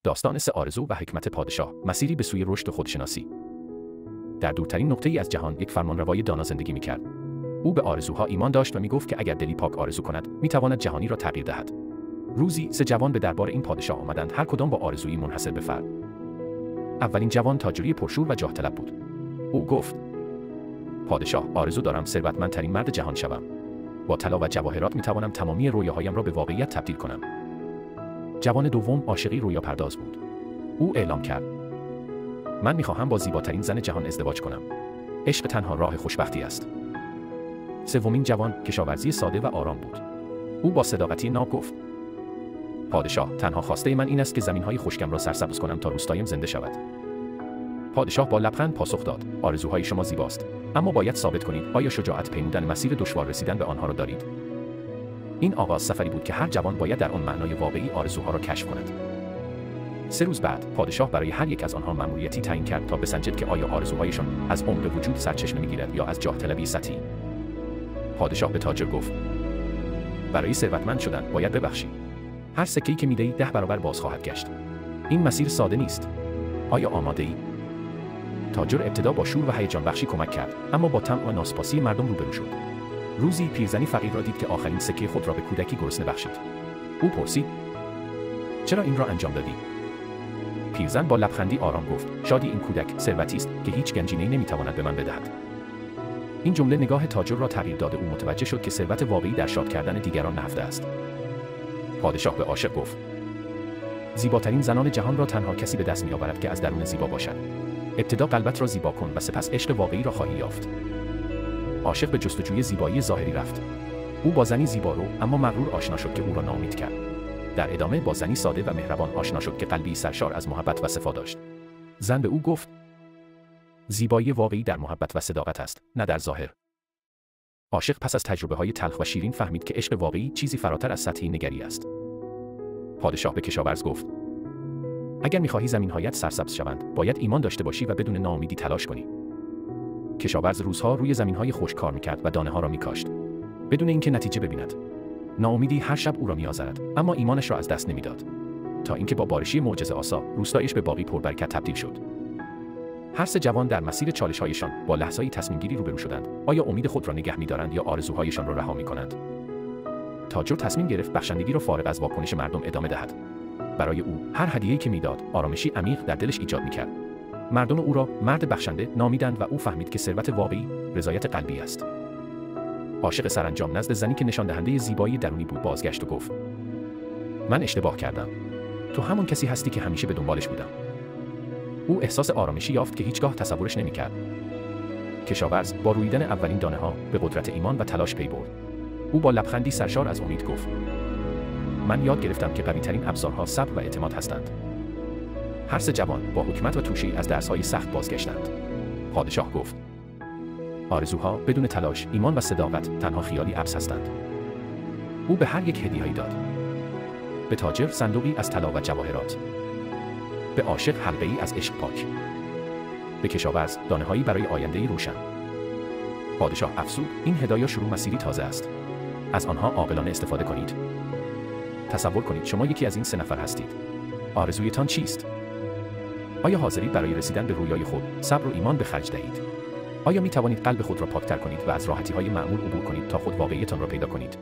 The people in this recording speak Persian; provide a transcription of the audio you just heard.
داستان 3 آرزو و حکمت پادشاه، مسیری به سوی رشد و خودشناسی. در دورترین نقطه‌ای از جهان یک فرمانروای دانا زندگی می‌کرد. او به آرزوها ایمان داشت و می‌گفت که اگر دلی پاک آرزو کند، می‌تواند جهانی را تغییر دهد. روزی 3 جوان به دربار این پادشاه آمدند، هر کدام با آرزویی منحصر به فرد. اولین جوان تاجری پرشور و جاه طلب بود. او گفت: پادشاه، آرزو دارم ثروتمندترین مرد جهان شوم. با طلا و جواهرات می‌توانم تمامی رویاهایم را به واقعیت تبدیل کنم. جوان دوم عاشقی رویاپرداز بود. او اعلام کرد: من می‌خواهم با زیباترین زن جهان ازدواج کنم. عشق تنها راه خوشبختی است. سومین جوان کشاورزی ساده و آرام بود. او با صداقتی ناب گفت: پادشاه، تنها خواسته من این است که زمین‌های خشکم را سرسبز کنم تا روستایم زنده شود. پادشاه با لبخند پاسخ داد: آرزوهای شما زیباست، اما باید ثابت کنید آیا شجاعت پیمودن مسیر دشوار رسیدن به آنها را دارید. این آغاز سفری بود که هر جوان باید در آن معنای واقعی آرزوها را کشف کند. 3 روز بعد، پادشاه برای هر یک از آنها مأموریتی تعیین کرد تا بسنجد که آیا آرزوهایشان از عمق وجود سرچشمه می‌گیرد یا از جاه طلبی سطحی. پادشاه به تاجر گفت: برای ثروتمند شدن باید ببخشی. هر سکه‌ای که می‌دهی 10 برابر باز خواهد گشت. این مسیر ساده نیست. آیا آماده‌ای؟ تاجر ابتدا با شور و هیجان بخشی کمک کرد، اما با طمع و ناسپاسی مردم روبرو شد. روزی پیرزنی فقیر را دید که آخرین سکه خود را به کودکی گرسنه بخشید. او پرسید: چرا این را انجام دادی؟ پیرزن با لبخندی آرام گفت: شادی این کودک ثروتی است که هیچ گنجینه‌ای نمی‌تواند به من بدهد. این جمله نگاه تاجر را تغییر داد. او متوجه شد که ثروت واقعی در شاد کردن دیگران نهفته است. پادشاه به عاشق گفت: زیباترین زنان جهان را تنها کسی به دست می‌آورد که از درون زیبا باشد. ابتدا قلبت را زیبا کن و سپس عشق واقعی را خواهی یافت. عاشق به جستجوی زیبایی ظاهری رفت. او با زنی زیبارو اما مغرور آشنا شد که او را ناامید کرد. در ادامه با زنی ساده و مهربان آشنا شد که قلبی سرشار از محبت و صفا داشت. زن به او گفت: زیبایی واقعی در محبت و صداقت است، نه در ظاهر. عاشق پس از تجربه‌های تلخ و شیرین فهمید که عشق واقعی چیزی فراتر از سطحی نگری است. پادشاه به کشاورز گفت: اگر می‌خواهی زمین‌هایت سرسبز شوند، باید ایمان داشته باشی و بدون ناامیدی تلاش کنی. کشاورز روزها روی زمین‌های خشک کار می‌کرد و دانه‌ها را می‌کاشت، بدون اینکه نتیجه ببیند. ناامیدی هر شب او را می‌آزارد، اما ایمانش را از دست نمی‌داد. تا اینکه با بارشی معجزه‌آسا، روستایش به باغی پربرکت تبدیل شد. هر 3 جوان در مسیر چالش‌هایشان با لحظه‌ای تصمیم‌گیری روبرو شدند. آیا امید خود را نگه می‌دارند یا آرزوهایشان را رها می‌کنند؟ تاجر تصمیم گرفت بخشندگی را فارغ از واکنش مردم ادامه دهد. برای او هر هدیه‌ای که میداد آرامشی عمیق در دلش ایجاد می‌کرد. مردم او را مرد بخشنده نامیدند و او فهمید که ثروت واقعی رضایت قلبی است. عاشق سرانجام نزد زنی که نشان دهنده زیبایی درونی بود بازگشت و گفت: من اشتباه کردم. تو همون کسی هستی که همیشه به دنبالش بودم. او احساس آرامشی یافت که هیچگاه تصورش نمی‌کرد. کشاورز با رویدن اولین دانه‌ها به قدرت ایمان و تلاش پی برد. او با لبخندی سرشار از امید گفت: من یاد گرفتم که قوی‌ترین ابزارها صبر و اعتماد هستند. هر 3 جوان با حکمت و توشی‌ای از درس‌های سخت بازگشتند. پادشاه گفت: آرزوها بدون تلاش، ایمان و صداقت تنها خیالی عبث هستند. او به هر یک هدیه‌ای داد. به تاجر صندوقی از طلا و جواهرات. به عاشق حلقه‌ای از عشق پاک. به کشاورز دانه‌هایی برای آینده‌ای روشن. پادشاه افسود: این هدایا شروع مسیری تازه است. از آنها عاقلانه استفاده کنید. تصور کنید شما یکی از این 3 نفر هستید. آرزویتان چیست؟ آیا حاضرید برای رسیدن به رویای خود صبر و ایمان به خرج دهید؟ آیا می توانید قلب خود را پاک‌تر کنید و از راحتی‌های معمول عبور کنید تا خود واقعیتان را پیدا کنید؟